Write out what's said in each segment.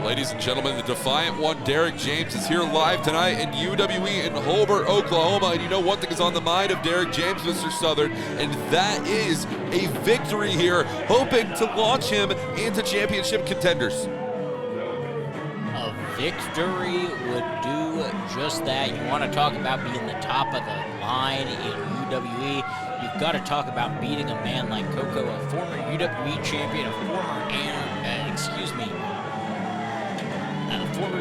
Ladies and gentlemen, the Defiant One, Derek James, is here live tonight in UWE in Holbert, Oklahoma. And you know one thing is on the mind of Derek James, Mr. Southern, and that is a victory here, hoping to launch him into championship contenders. A victory would do just that. You want to talk about being the top of the line in UWE, you've got to talk about beating a man like Koko, a former UWE champion, a former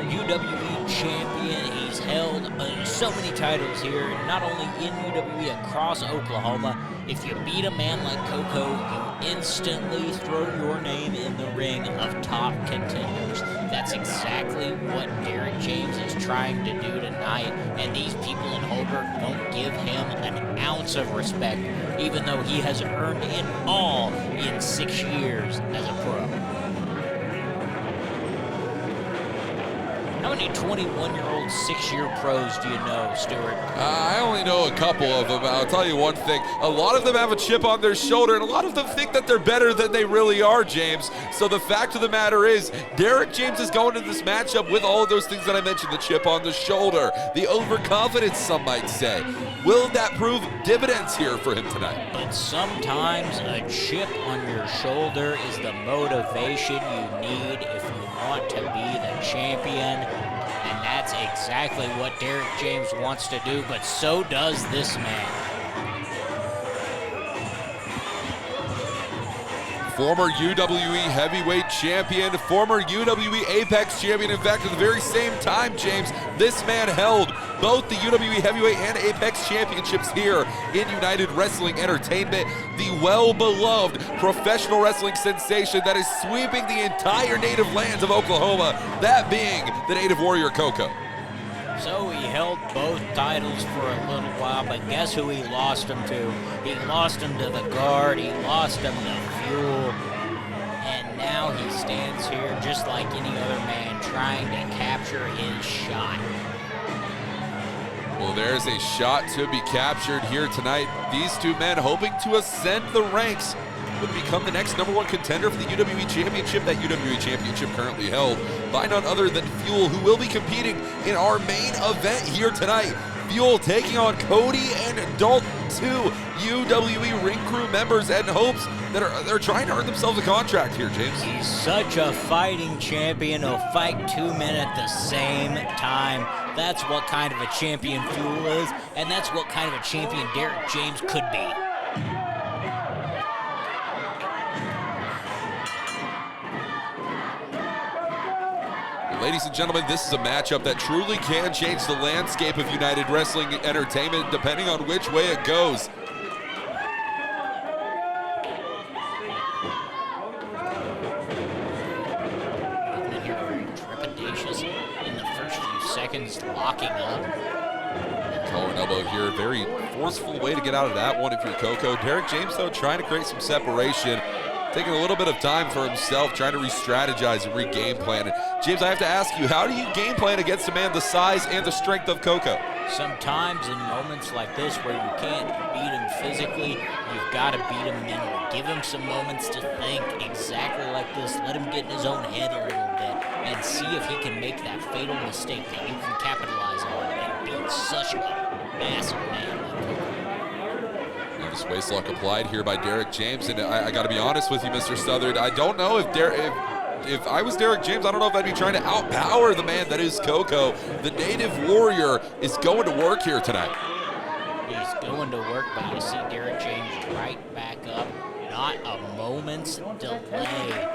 UWE champion. He's held so many titles here, not only in UWE, across Oklahoma. If you beat a man like Koko, you instantly throw your name in the ring of top contenders. That's exactly what Derek James is trying to do tonight, and these people in Holbert won't give him an ounce of respect, even though he has earned it all in 6 years as a pro. How many 21-year-old 6-year pros do you know, Stuart? I only know a couple of them. I'll tell you one thing. A lot of them have a chip on their shoulder, and a lot of them think that they're better than they really are, James. So the fact of the matter is, Derek James is going into this matchup with all of those things that I mentioned, the chip on the shoulder, the overconfidence, some might say. Will that prove dividends here for him tonight? But sometimes a chip on your shoulder is the motivation you need if you want to be the champion, and that's exactly what Derek James wants to do, but so does this man. Former UWE heavyweight champion, former UWE Apex champion. In fact, at the very same time, James, this man held both the UWE heavyweight and Apex championships here in United Wrestling Entertainment, the well-beloved professional wrestling sensation that is sweeping the entire native lands of Oklahoma, that being the native warrior Koko. So he held both titles for a little while, but guess who he lost them to? He lost them to the Guard, he lost them to Fuel, and now he stands here just like any other man trying to capture his shot. Well, there's a shot to be captured here tonight. These two men hoping to ascend the ranks, would become the next #1 contender for the UWE Championship. That UWE Championship currently held by none other than Fuel, who will be competing in our main event here tonight. Fuel taking on Cody and Dalton, two UWE ring crew members, and hopes that they're trying to earn themselves a contract here, James. He's such a fighting champion. He'll fight 2 men at the same time. That's what kind of a champion Fuel is, and that's what kind of a champion Derek James could be. Ladies and gentlemen, this is a matchup that truly can change the landscape of United Wrestling Entertainment, depending on which way it goes. Been here very trepidatious in the first few seconds, locking up. Collar and elbow here, very forceful way to get out of that one if you're Koko. Derek James, though, trying to create some separation. Taking a little bit of time for himself, trying to re-strategize and re-game plan. And James, I have to ask you, how do you game plan against a man the size and the strength of Koko? Sometimes in moments like this where you can't beat him physically, you've got to beat him mentally. Give him some moments to think exactly like this. Let him get in his own head a little bit and see if he can make that fatal mistake that you can capitalize on and beat such a massive man. This waistlock applied here by Derek James, and I got to be honest with you, Mr. Southern, I don't know if I was Derek James, I don't know if I'd be trying to outpower the man that is Koko. The native warrior is going to work here tonight. He's going to work, but you see Derek James right back up, not a moment's delay.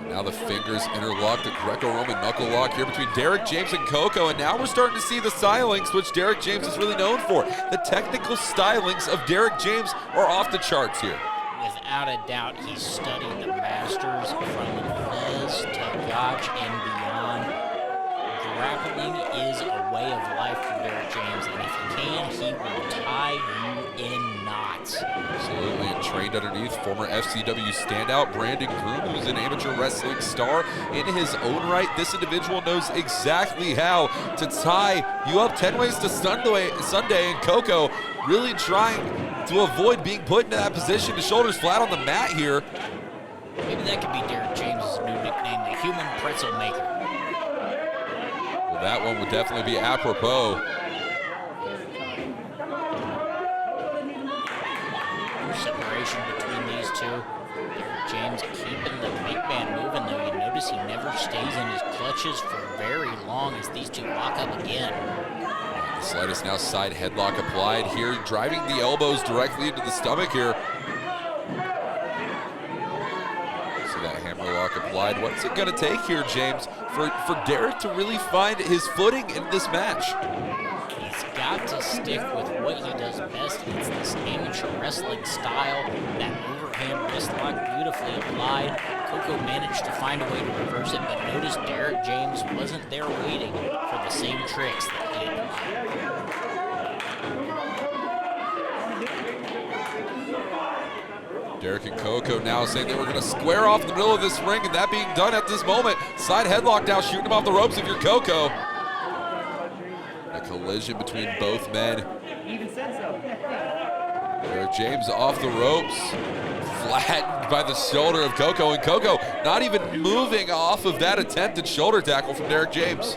Now the fingers interlock, the Greco-Roman knuckle lock here between Derek James and Koko, and now we're starting to see the stylings, which Derek James is really known for. The technical stylings of Derek James are off the charts here. Without a doubt, he's studied the masters from Fez to Gotch and beyond. Grappling is a way of life for Derek James, and if he can, he will tie you in knots. Absolutely, and trained underneath former FCW standout Brandon Groom, who's an amateur wrestling star in his own right. This individual knows exactly how to tie you up 10 ways to Sunday, and Koko really trying to avoid being put into that position. The shoulders flat on the mat here. Maybe that could be Derek James' new nickname, the human pretzel maker. Well, that one would definitely be apropos. Separation between these two. Derek James keeping the big man moving, though. You notice he never stays in his clutches for very long as these two lock up again. The slightest now side headlock applied here, driving the elbows directly into the stomach here. So that hammer lock applied. What's it going to take here, James, for Derek to really find his footing in this match? He's got to stick with what he does best. It's this amateur wrestling style, that overhand wrist lock beautifully applied. Koko managed to find a way to reverse it, but notice Derek James wasn't there waiting for the same tricks that he applied. Derek and Koko now saying they were going to square off the middle of this ring, and that being done at this moment. Side headlock now, shooting him off the ropes if you're Koko. A collision between both men. Derek James off the ropes, flattened by the shoulder of Koko, and Koko not even moving off of that attempted shoulder tackle from Derek James.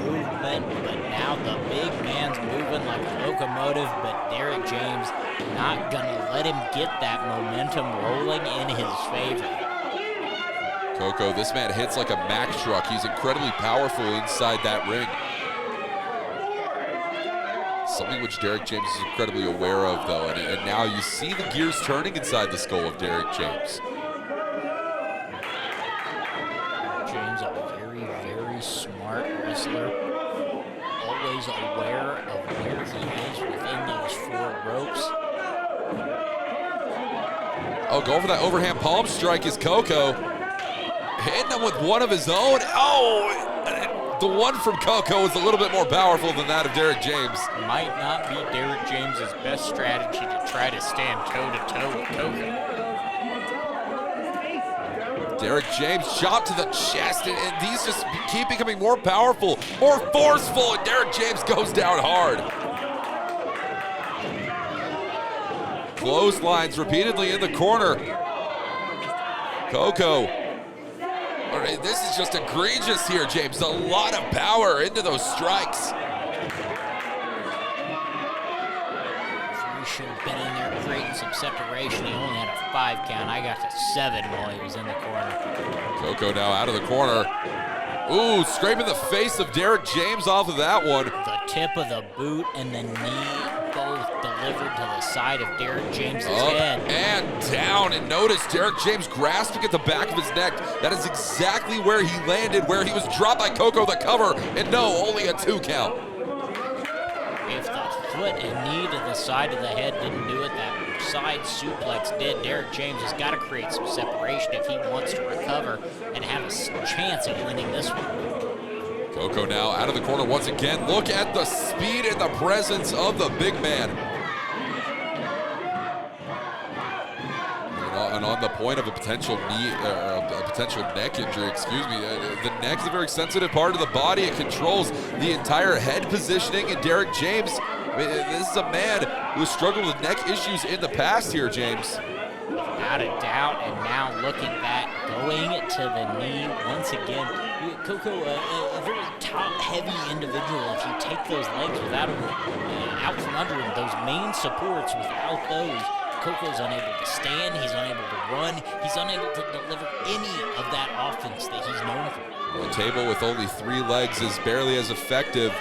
Movement, but now the big man's moving like a locomotive, but Derek James not gonna let him get that momentum rolling in his favor. Koko, this man hits like a Mack truck. He's incredibly powerful inside that ring. Something which Derek James is incredibly aware of, though, and now you see the gears turning inside the skull of Derek James. James, a very, very smart wrestler, always aware of where he is within those four ropes. Oh, going for that overhand palm strike is Koko. Hitting him with one of his own. Oh, the one from Koko is a little bit more powerful than that of Derek James. Might not be Derek James's best strategy to try to stand toe-to-toe with Koko. Derek James shot to the chest, and these just keep becoming more powerful, more forceful, and Derek James goes down hard. Clotheslines repeatedly in the corner. Koko. All right, this is just egregious here, James. A lot of power into those strikes. He should have been in there creating some separation. He only had a 5 count. I got to 7 while he was in the corner. Koko now out of the corner. Ooh, scraping the face of Derek James off of that one. The tip of the boot and the knee both delivered to the side of Derek James's head. And down, and notice Derek James grasping at the back of his neck. That is exactly where he landed, where he was dropped by Koko the cover, and no, only a 2 count. If the foot and knee to the side of the head didn't do it, that side suplex did. Derek James has got to create some separation if he wants to recover and have a chance at winning this one. Koko now out of the corner once again. Look at the speed and the presence of the big man. And on the point of a potential knee, a potential neck injury, excuse me, the neck is a very sensitive part of the body. It controls the entire head positioning, and Derek James, I mean, this is a man who has struggled with neck issues in the past here, James. Without a doubt, and now looking back, going to the knee once again. Koko, a very top-heavy individual. If you take those legs without him, out from under him, those main supports, without those, Koko's unable to stand, he's unable to run, he's unable to deliver any of that offense that he's known for. A table with only 3 legs is barely as effective.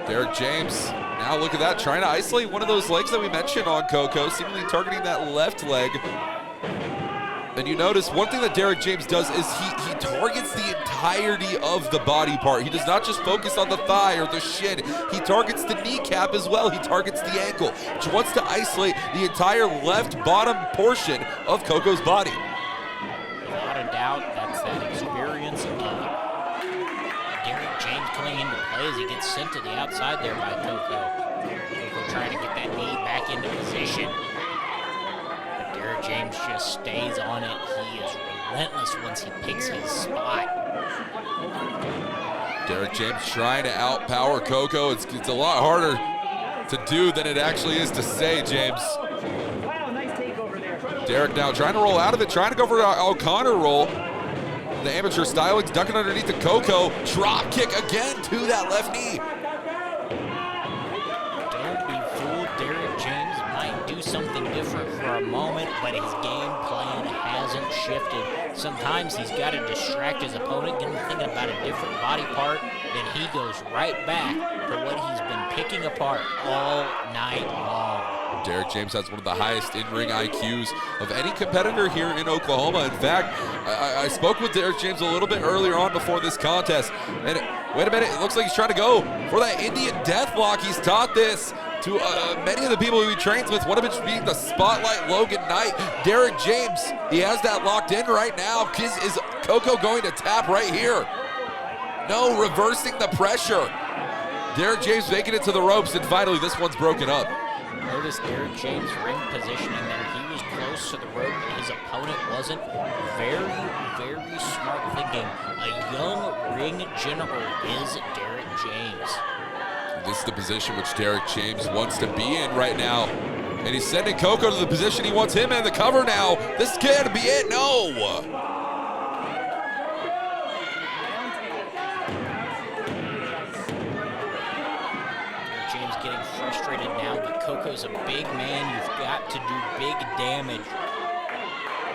Derek James, now look at that, trying to isolate one of those legs that we mentioned on Koko, seemingly targeting that left leg. And you notice one thing that Derek James does is he targets the entirety of the body part. He does not just focus on the thigh or the shin. He targets the kneecap as well. He targets the ankle, which wants to isolate the entire left bottom portion of Koko's body. Without a doubt, that's that experience of Derek James coming into play as he gets sent to the outside there by Koko. Koko trying to get that knee back into position. Derek James just stays on it. He is relentless once he picks his spot. Derek James trying to outpower Koko. It's a lot harder to do than it actually is to say, James. Wow, nice takeover there. Derek now trying to roll out of it, trying to go for an O'Connor roll. The amateur stylings ducking underneath the Koko. Drop kick again to that left knee. Don't be fooled. Derek James might do something different for a moment, but his game plan hasn't shifted. Sometimes he's got to distract his opponent, get him thinking about a different body part, then he goes right back to what he's been picking apart all night long. Derek James has one of the highest in-ring IQs of any competitor here in Oklahoma. In fact, I spoke with Derek James a little bit earlier on before this contest, and wait a minute, it looks like he's trying to go for that Indian deathlock. He's taught this to many of the people who he trains with, one of which being the Spotlight Logan Knight. Derek James, he has that locked in right now. Is Koko going to tap right here? No, reversing the pressure. Derek James making it to the ropes, and finally this one's broken up. Notice Derek James' ring positioning there. He was close to the rope, but his opponent wasn't. Very, very smart thinking. A young ring general is Derek James. This is the position which Derek James wants to be in right now. And he's sending Koko to the position he wants him in, the cover now. This can't be it, no. Frustrated now, but Koko's a big man. You've got to do big damage.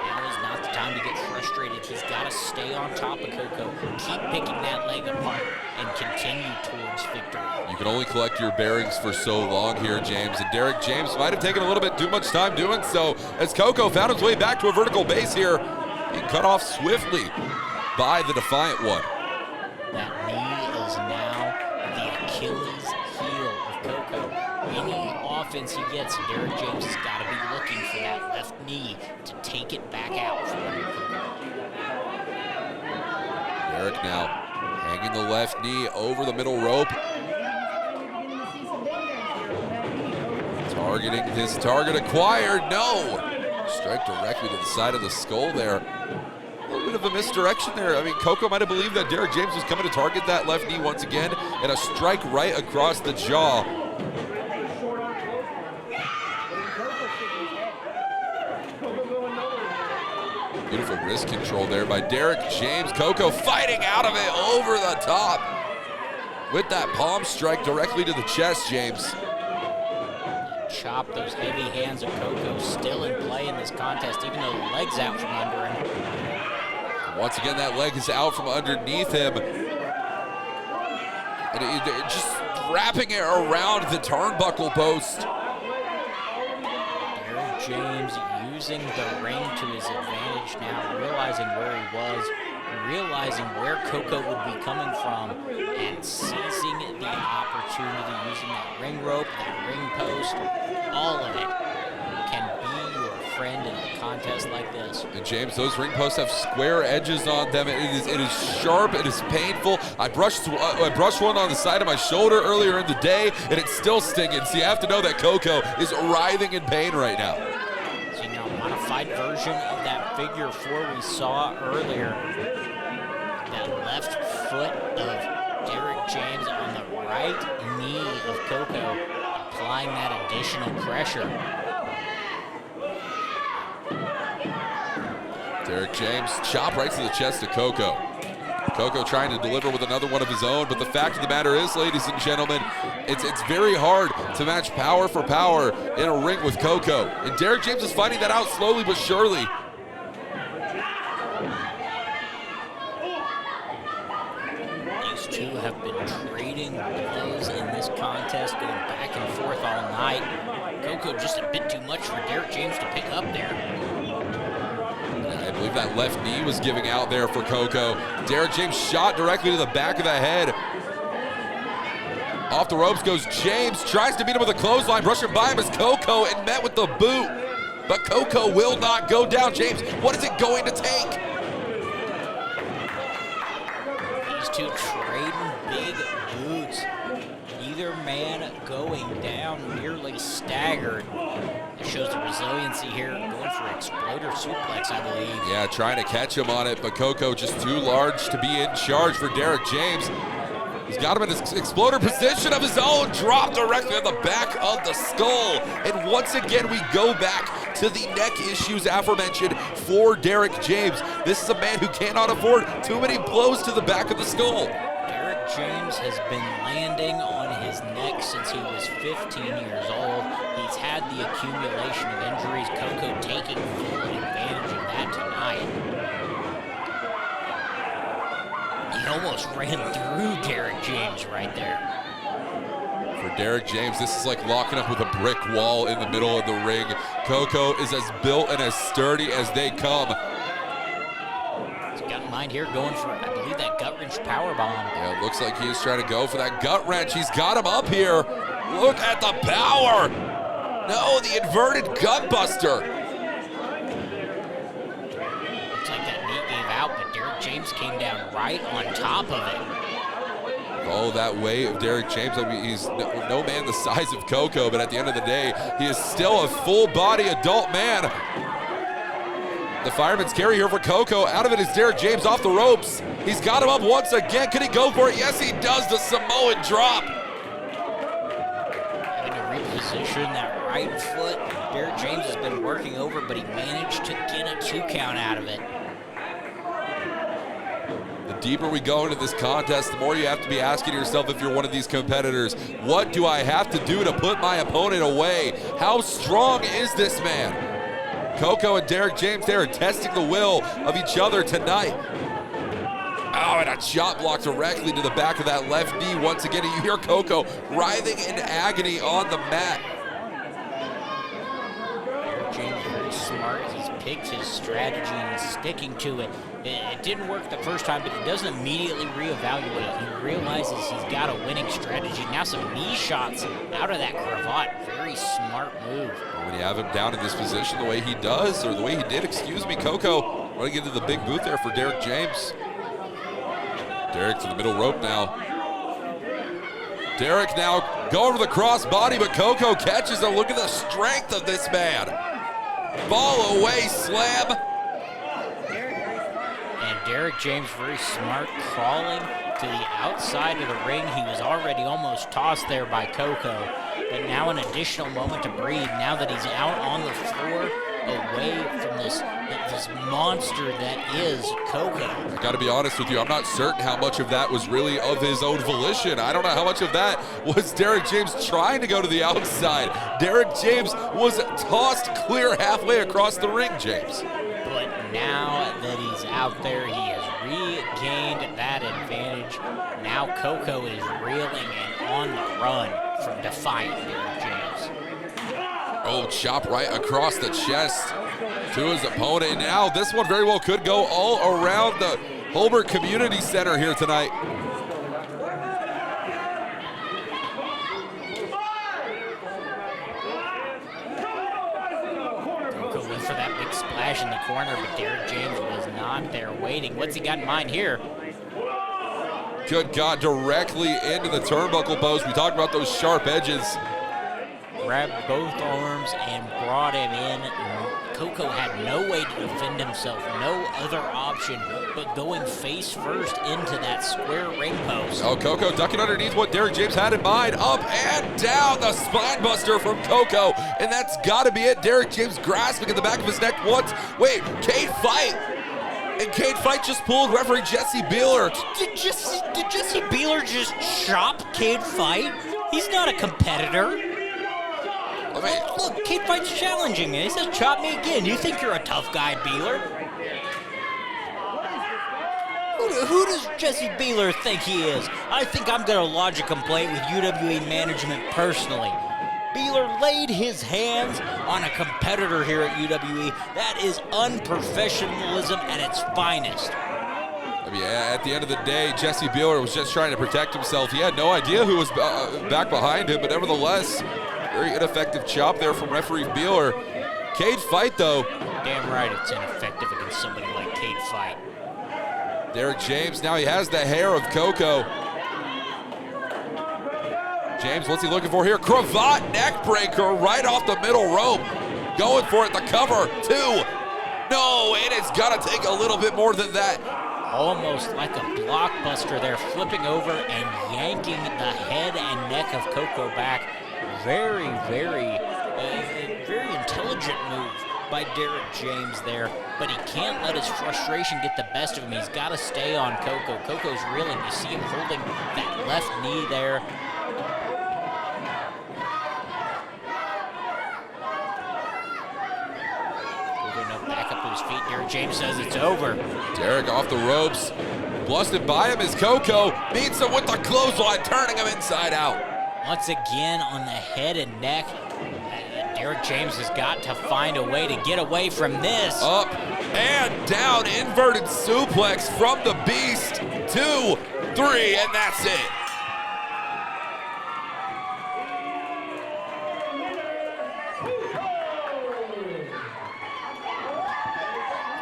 Now is not the time to get frustrated. He's got to stay on top of Koko, keep picking that leg apart, and continue towards victory. You can only collect your bearings for so long here, James, and Derek James might have taken a little bit too much time doing so, as Koko found his way back to a vertical base here. Being cut off swiftly by the Defiant One. That knee is now the Achilles heel of Koko. Any offense he gets, Derek James has got to be looking for that left knee to take it back out from under Koko. Derek now hanging the left knee over the middle rope. Targeting his target acquired, no! Strike directly to the side of the skull there. A little bit of a misdirection there. I mean, Koko might have believed that Derek James was coming to target that left knee once again, and a strike right across the jaw. Beautiful wrist control there by Derek James. Koko fighting out of it over the top with that palm strike directly to the chest, James. Chop, those heavy hands of Koko still in play in this contest, even though the leg's out from under him. Once again, that leg is out from underneath him. And just wrapping it around the turnbuckle post. Derek James using the ring to his advantage now, realizing where he was, realizing where Koko would be coming from, and seizing the opportunity, using that ring rope, that ring post, all of it can be your friend in a contest like this. And James, those ring posts have square edges on them. It is sharp, it is painful. I brushed one on the side of my shoulder earlier in the day, and it's still stinging. So you have to know that Koko is writhing in pain right now. So now, modified version of that figure 4 we saw earlier. That left foot of Derek James on the right knee of Koko, applying that additional pressure. Derek James, chop right to the chest of Koko. Koko trying to deliver with another one of his own, but the fact of the matter is, ladies and gentlemen, it's very hard to match power for power in a ring with Koko. And Derek James is finding that out slowly but surely. These two have been trading blows in this contest, going back and forth all night. Koko just a bit too much for Derek James to pick up there. I believe that left knee was giving out there for Koko. Derek James shot directly to the back of the head. Off the ropes goes James, tries to beat him with a clothesline, brushing by him as Koko, and met with the boot. But Koko will not go down. James, what is it going to take? These two trading big boots. Neither man going down, nearly staggered. It shows the resiliency here, going for exploder suplex, I believe. Yeah, trying to catch him on it, but Koko just too large to be in charge for Derek James. He's got him in his exploder position of his own, dropped directly on the back of the skull. And once again, we go back to the neck issues aforementioned for Derek James. This is a man who cannot afford too many blows to the back of the skull. Derek James has been landing on his neck since he was 15 years old. He's had the accumulation of injuries. Koko taking full advantage of that tonight. He almost ran through Derek James right there. For Derek James, this is like locking up with a brick wall in the middle of the ring. Koko is as built and as sturdy as they come. He's got in mind here going for, I believe, that gut wrench powerbomb. Yeah, it looks like he is trying to go for that gut wrench. He's got him up here. Look at the power. No, the inverted gut buster. Looks like that knee gave out, but Derek James came down right on top of it. Oh, that weight of Derek James. I mean, he's no man the size of Koko, but at the end of the day, he is still a full-body adult man. The fireman's carry here for Koko. Out of it is Derek James off the ropes. He's got him up once again. Can he go for it? Yes, he does. The Samoan drop. Having to reposition that right foot. Derek James has been working over, but he managed to get a 2 count out of it. The deeper we go into this contest, the more you have to be asking yourself, if you're one of these competitors, what do I have to do to put my opponent away? How strong is this man? Koko and Derek James, they are testing the will of each other tonight. Oh, and a chop block directly to the back of that left knee. Once again, you hear Koko writhing in agony on the mat. Derek James very smart. He's picked his strategy and is sticking to it. It didn't work the first time, but he doesn't immediately reevaluate. He realizes he's got a winning strategy. Now some knee shots out of that cravat. Very smart move. When you have him down in this position the way he does, or the way he did, excuse me, Koko running into the big boot there for Derek James. Derek to the middle rope now. Derek now going for the cross body, but Koko catches him. Look at the strength of this man. Fall away slam. And Derek James very smart, crawling to the outside of the ring. He was already almost tossed there by Koko, but now an additional moment to breathe now that he's out on the floor, away from this monster that is Koko. I gotta be honest with you, I'm not certain how much of that was really of his own volition. I don't know how much of that was Derek James trying to go to the outside. Derek James was tossed clear halfway across the ring, James. But now that he's out there, he has regained that advantage. Now Koko is reeling and on the run from defiant Derek James. Oh, chop right across the chest to his opponent. Now this one very well could go all around the Holbert Community Center here tonight. Koko went for that big splash in the corner, but Derek James was not there waiting. What's he got in mind here? Good God, directly into the turnbuckle post. We talked about those sharp edges. Grabbed both arms and brought him in. Koko had no way to defend himself, no other option but going face first into that square ring post. Oh, Koko ducking underneath what Derek James had in mind. Up and down, the spine buster from Koko. And that's got to be it. Derek James grasping at the back of his neck once. Wait, Cade Fight. And Cade Fight just pulled referee Jesse Beeler. Did Jesse Beeler just chop Cade Fight? He's not a competitor. Look, Cade Fight's challenging me. He says, chop me again. You think you're a tough guy, Beeler? Who does Jesse Beeler think he is? I think I'm going to lodge a complaint with UWE management personally. Beeler laid his hands on a competitor here at UWE. That is unprofessionalism at its finest. I mean, at the end of the day, Jesse Beeler was just trying to protect himself. He had no idea who was back behind him, but nevertheless, very ineffective chop there from referee Beeler. Cade Fight, though. Damn right it's ineffective against somebody like Cade Fight. Derek James, now he has the hair of Koko. James, what's he looking for here? Cravat neck breaker right off the middle rope. Going for it, the cover, 2. No, and it's got to take a little bit more than that. Almost like a blockbuster there, flipping over and yanking the head and neck of Koko back. Very, very intelligent intelligent move by Derek James there, but he can't let his frustration get the best of him. He's got to stay on Koko. Koko's reeling. You see him holding that left knee there. Back up to his feet. Derek James says it's over. Derek off the ropes. Blusted by him is Koko. Meets him with the clothesline, turning him inside out. Once again on the head and neck. Derek James has got to find a way to get away from this. Up and down, inverted suplex from the Beast. 2, 3, and that's it.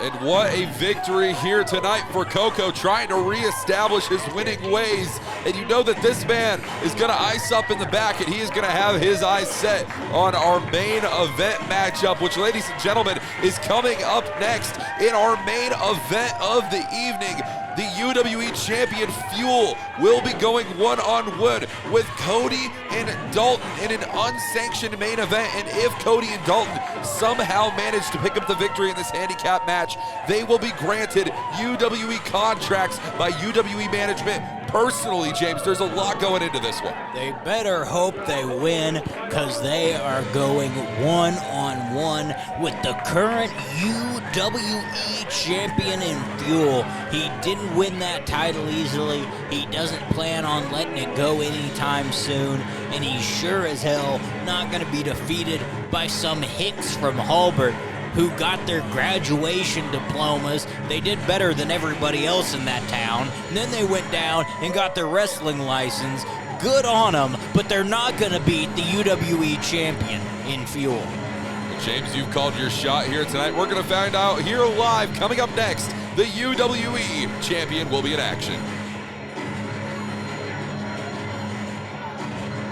And what a victory here tonight for Koko, trying to reestablish his winning ways. And you know that this man is gonna ice up in the back, and he is gonna have his eyes set on our main event matchup, which, ladies and gentlemen, is coming up next in our main event of the evening. The UWE champion Fuel will be going one-on-one with Cody and Dalton in an unsanctioned main event. And if Cody and Dalton somehow manage to pick up the victory in this handicap match, they will be granted UWE contracts by UWE management. Personally, James, there's a lot going into this one. They better hope they win, because they are going one-on-one with the current UWE champion in Fuel. He didn't win that title easily. He doesn't plan on letting it go anytime soon, and he's sure as hell not going to be defeated by some hicks from Halbert who got their graduation diplomas. They did better than everybody else in that town. And then they went down and got their wrestling license. Good on them, but they're not going to beat the UWE champion in Fuel. Well, James, you've called your shot here tonight. We're going to find out here live. Coming up next, the UWE champion will be in action.